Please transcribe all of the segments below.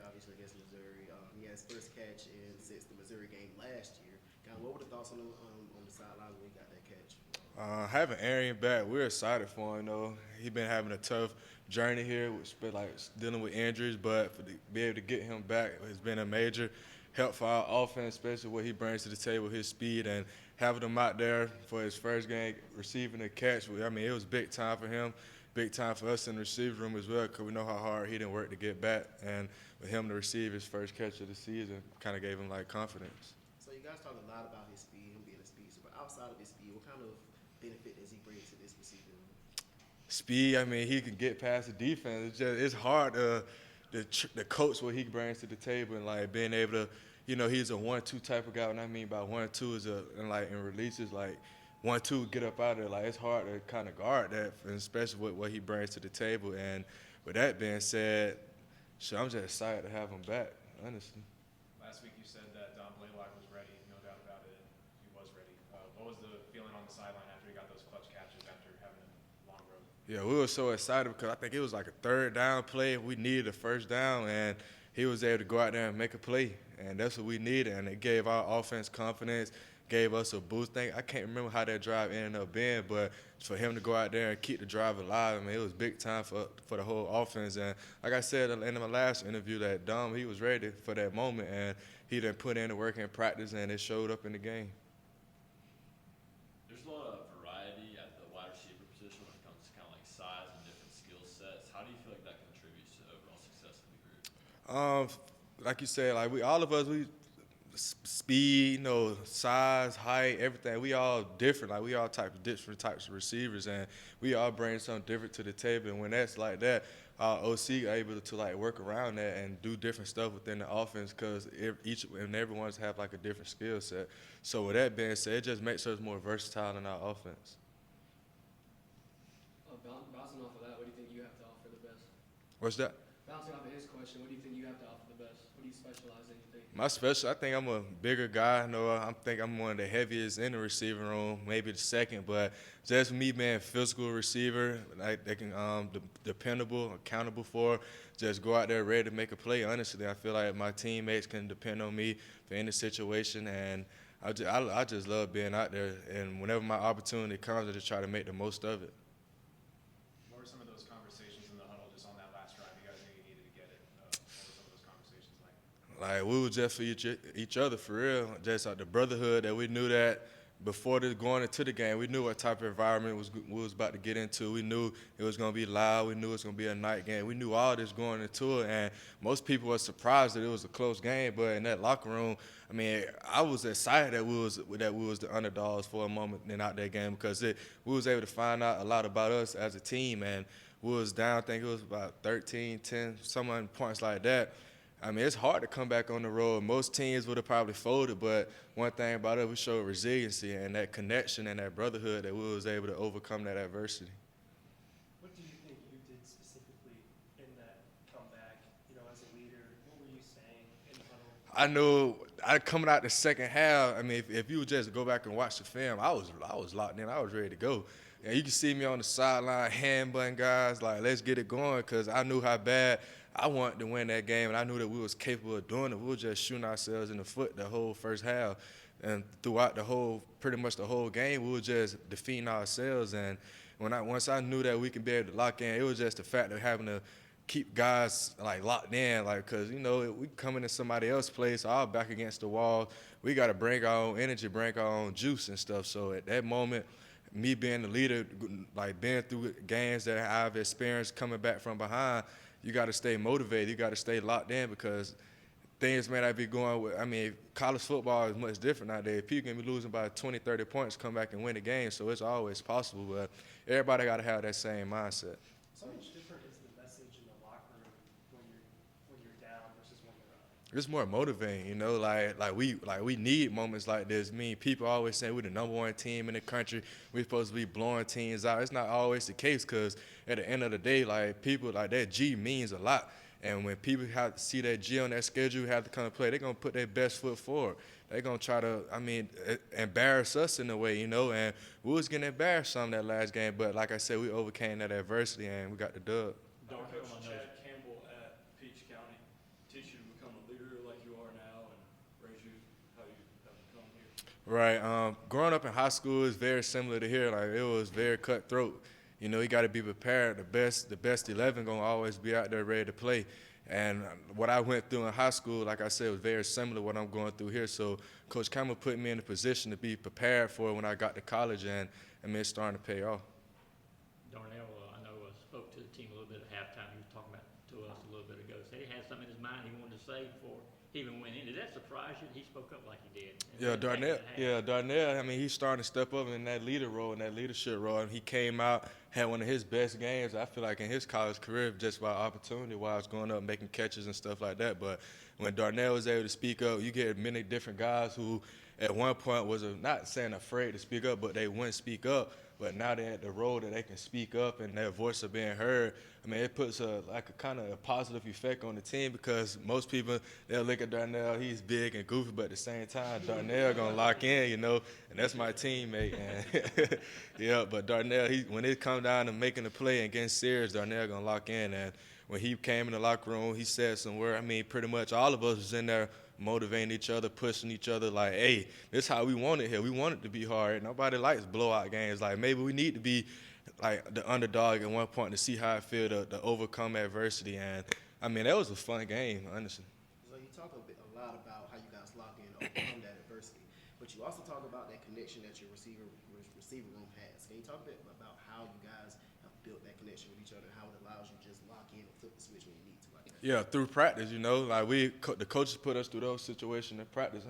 obviously against Missouri. He had his first catch since the Missouri game last year. Kind of, what were the thoughts on the sidelines when he got that catch? Having Arian back, we're excited for him though. He been having a tough journey here, like dealing with injuries, but be able to get him back has been a major help for our offense, especially what he brings to the table, his speed, and having him out there for his first game, receiving a catch. I mean, it was big time for him, big time for us in the receiver room as well, because we know how hard he didn't work to get back, and with him to receive his first catch of the season, kind of gave him like confidence. So you guys talk a lot about his speed, him being a speedster, but outside of his speed, what kind of benefit does he bring to this receiver room? Speed, I mean, he can get past the defense. It's hard to coach what he brings to the table and like being able to, he's a 1-2 type of guy. What I mean by 1-2 is in releases like 1-2 get up out of there. Like it's hard to kind of guard that, especially with what he brings to the table. And with that being said, sure, I'm just excited to have him back. Honestly. Last week you said that Don Blaylock was ready, no doubt about it. He was ready. What was the feeling on the sideline after he got those clutch catches after having a long road? Yeah, we were so excited because I think it was like a third down play. We needed a first down, and he was able to go out there and make a play, and that's what we needed. And it gave our offense confidence, gave us a boost. I can't remember how that drive ended up being, but for him to go out there and keep the drive alive, I mean, it was big time for the whole offense. And like I said in my last interview, that Dom, he was ready for that moment, and he done put in the work in practice, and it showed up in the game. There's a lot of variety at the wide receiver position when it comes to kind of like size and different skill sets. How do you feel like that contributes to overall success of the group? Like you said, like all of us, we speed, size, height, everything. We all different. Like we all different types of receivers, and we all bring something different to the table. And when that's like that, our OC are able to like work around that and do different stuff within the offense because each and everyone's have like a different skill set. So with that being said, it just makes us more versatile in our offense. Bouncing off of that, what do you think you have to offer the best? What's that? Bouncing off of his question, what do you think you have to offer the best? What do you specialize in, you think? I think I'm a bigger guy. I think I'm one of the heaviest in the receiver room, maybe the second. But just me being a physical receiver, like they can dependable, accountable for, just go out there ready to make a play. Honestly, I feel like my teammates can depend on me for any situation, and I just love being out there. And whenever my opportunity comes, I just try to make the most of it. What were some of those conversations in the huddle just on that last drive? You guys knew you needed to get it. What were some of those conversations like? Like we were just for each other for real, just like the brotherhood that we knew that before going into the game, we knew what type of environment we was about to get into. We knew it was going to be loud. We knew it was going to be a night game. We knew all this going into it, and most people were surprised that it was a close game. But in that locker room, I mean, I was excited that we was the underdogs for a moment in out that game because we was able to find out a lot about us as a team, and we was down. I think it was about 13, 10, some points like that. I mean, it's hard to come back on the road. Most teams would have probably folded, but one thing about it, we showed resiliency and that connection and that brotherhood that we was able to overcome that adversity. What do you think you did specifically in that comeback, as a leader? What were you saying in the huddle? I knew coming out the second half, I mean, if you would just go back and watch the film, I was locked in. I was ready to go. And you can see me on the sideline, hand-butting guys, like, let's get it going, because I knew how bad I wanted to win that game, and I knew that we was capable of doing it. We were just shooting ourselves in the foot the whole first half. And throughout pretty much the whole game, we were just defeating ourselves. And once I knew that we could be able to lock in, it was just the fact of having to keep guys like locked in, like, because we come into somebody else's place, all back against the wall. We got to bring our own energy, bring our own juice and stuff. So at that moment, me being the leader, like being through games that I've experienced coming back from behind, you got to stay motivated. You got to stay locked in because things may not be going with. I mean, college football is much different nowadays. People can be losing by 20, 30 points, come back and win the game, so it's always possible. But everybody got to have that same mindset. So much different is the message in the locker room when you're down versus when you're up. It's more motivating, like we need moments like this. I mean, people always say we're the number one team in the country. We're supposed to be blowing teams out. It's not always the case because at the end of the day, like people like that G means a lot. And when people have to see that G on that schedule, have to come and play, they're gonna put their best foot forward. They're gonna try to, embarrass us in a way, and we was getting embarrassed some that last game. But like I said, we overcame that adversity and we got the dub. Coach Chad Campbell at Peach County teach you to become a leader like you are now and raise you how you have become here? Right. Growing up in high school is very similar to here. Like it was very cutthroat. You know, you got to be prepared. The best 11 gonna always be out there ready to play. And what I went through in high school, like I said, was very similar to what I'm going through here. So Coach Campbell put me in a position to be prepared for it when I got to college, and I mean, it's starting to pay off. Darnell, I know spoke to the team a little bit at halftime. He was talking about to us a little bit ago. Said he had something in his mind he wanted to say before he even went in. Did that surprise you? He spoke up like he did. Darnell. I mean, he's starting to step up in that leader role, in that leadership role. And he came out, had one of his best games, I feel like, in his college career, just by opportunity-wise, going up, making catches and stuff like that. But when Darnell was able to speak up, you get many different guys who at one point was not saying afraid to speak up, but they wouldn't speak up. But now they're at the role that they can speak up and their voice are being heard. I mean, it puts a kind of a positive effect on the team because most people, they'll look at Darnell, he's big and goofy, but at the same time, Darnell going to lock in, you know, and that's my teammate. And yeah, but Darnell, when it comes down to making a play and getting serious, Darnell going to lock in. And when he came in the locker room, he said some word. I mean, pretty much all of us was in there motivating each other, pushing each other like, hey, this is how we want it here. We want it to be hard. Nobody likes blowout games. Like, maybe we need to be like the underdog at one point to see how it feels to overcome adversity. And, I mean, that was a fun game, honestly. So you talk a lot about how you guys lock in and overcome that adversity, but you also talk about that connection that your receiver room has. Can you talk a bit about how you guys have built that connection with each other and how it allows you to just lock in and flip the switch when you need to like that? Yeah, through practice, you know, like the coaches put us through those situations in practice.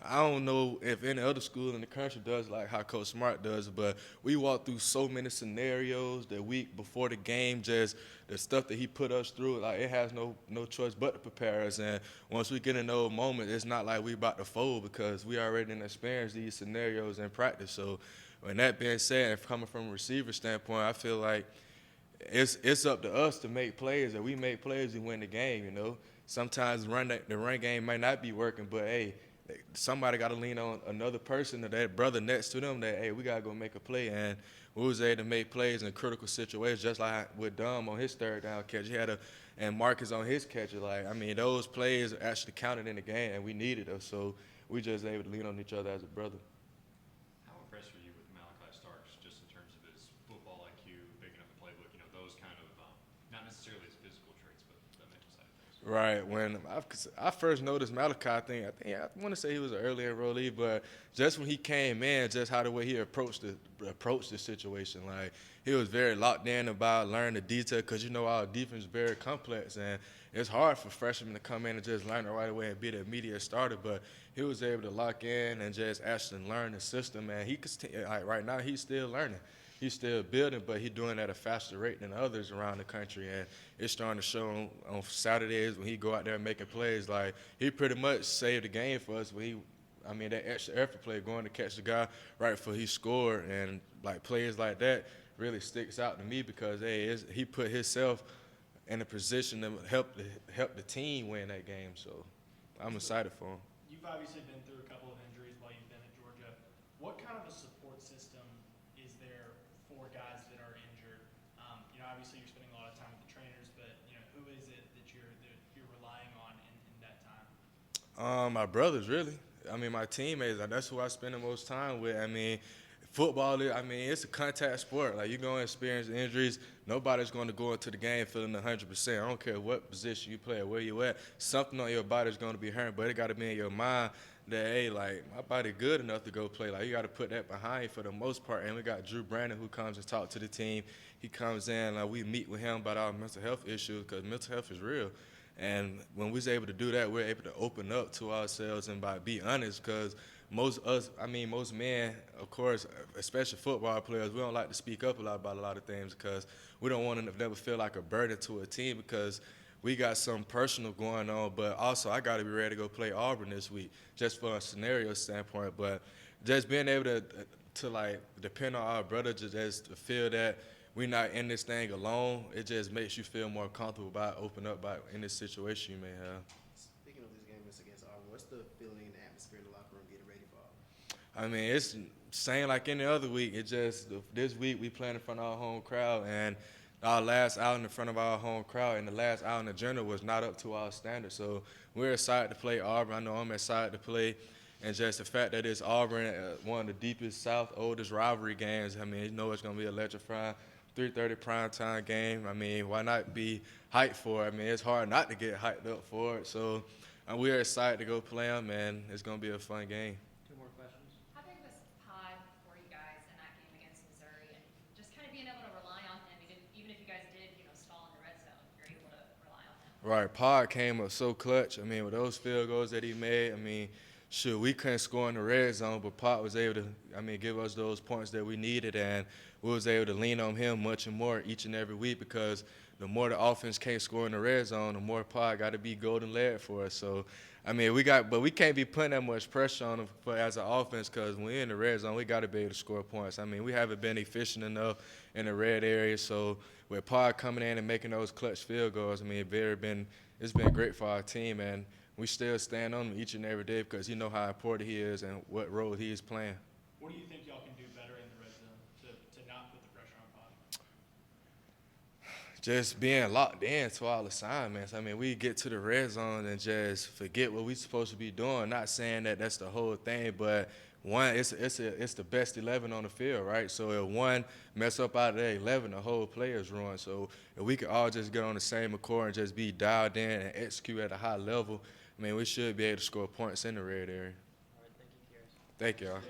I don't know if any other school in the country does like how Coach Smart does, but we walk through so many scenarios the week before the game, just the stuff that he put us through. Like it has no choice but to prepare us. And once we get in those moments, it's not like we about to fold because we already experienced these scenarios in practice. So, when that being said, if coming from a receiver standpoint, I feel like it's up to us to make plays. If we make plays, we win the game, you know. Sometimes the run game might not be working, but, hey, somebody got to lean on another person or that brother next to them that, hey, we got to go make a play. And we was able to make plays in critical situations, just like with Dom on his third down catch. He had and Marcus on his catch. Like, I mean, those plays actually counted in the game, and we needed them. So we just able to lean on each other as a brother. How impressed were you with Malachi Starks, just in terms of his football IQ, picking up the playbook, you know, those kind of, not necessarily his physical traits, but the mental side of things? Right. When I first noticed Malachi, I want to say he was an early enrollee, but just when he came in, just how the way he approached the situation, like he was very locked in about learning the detail because, you know, our defense is very complex and it's hard for freshmen to come in and just learn it right away and be the immediate starter, but he was able to lock in and just actually learn the system, and he could like right now he's still learning. He's still building, but he's doing it at a faster rate than others around the country. And it's starting to show on Saturdays when he go out there making plays. Like, he pretty much saved the game for us when that extra effort play going to catch the guy right before he scored. And, like, plays like that really sticks out to me because, hey, he put himself in a position to help the team win that game. So I'm excited for him. You've obviously been through a couple of injuries while you've been at Georgia. What kind of a support system is there for guys that are injured? Obviously you're spending a lot of time with the trainers, but who is it that you're relying on in that time? My brothers, really. I mean, my teammates. That's who I spend the most time with. I mean, football, it's a contact sport. Like, you're going to experience injuries. Nobody's going to go into the game feeling 100%. I don't care what position you play or where you at. Something on your body is going to be hurt, but it got to be in your mind that, hey, like, my body good enough to go play. Like, you got to put that behind you for the most part. And we got Drew Brandon who comes and talks to the team. He comes in, like, we meet with him about our mental health issues because mental health is real. And when we was able to do that, we're able to open up to ourselves and be honest because most men, of course, especially football players, we don't like to speak up a lot about a lot of things because we don't want to never feel like a burden to a team because we got something personal going on. But also, I got to be ready to go play Auburn this week just for a scenario standpoint. But just being able to like, depend on our brother just to feel that we're not in this thing alone, it just makes you feel more comfortable about opening up about any situation you may have. Speaking of this game against Auburn, what's the feeling and atmosphere in the locker room getting ready for Auburn? I mean, it's same like any other week. It just this week we playing in front of our home crowd, and our last outing in front of our home crowd, and the last outing in general was not up to our standards. So we're excited to play Auburn. I know I'm excited to play, and just the fact that it's Auburn, one of the deepest South, oldest rivalry games. I mean, you know it's gonna be electrifying. 3:30 primetime game. I mean, why not be hyped for it? I mean, it's hard not to get hyped up for it. So we're excited to go play them, and it's gonna be a fun game. Two more questions. How big was Pod for you guys in that game against Missouri, and just kind of being able to rely on him, even if you guys did, stall in the red zone, you're able to rely on him. Right, Pod came up so clutch. I mean, with those field goals that he made, I mean, sure, we couldn't score in the red zone, but Pod was able to, give us those points that we needed, and we was able to lean on him much and more each and every week because the more the offense can't score in the red zone, the more Pod got to be golden led for us. So, but we can't be putting that much pressure on him as an offense because when we're in the red zone, we got to be able to score points. I mean, we haven't been efficient enough in the red area, so with Pod coming in and making those clutch field goals, it's been great for our team, and we still stand on him each and every day because you know how important he is and what role he is playing. What do you think y'all can do better in the red zone to not put the pressure on Pod? Just being locked in to all assignments. I mean, we get to the red zone and just forget what we're supposed to be doing. Not saying that that's the whole thing, but it's the best 11 on the field, right? So if one mess up out of that 11, the whole play is ruined. So if we could all just get on the same accord and just be dialed in and execute at a high level, we should be able to score points in the red area. All right, thank you, Kearis. Thank y'all.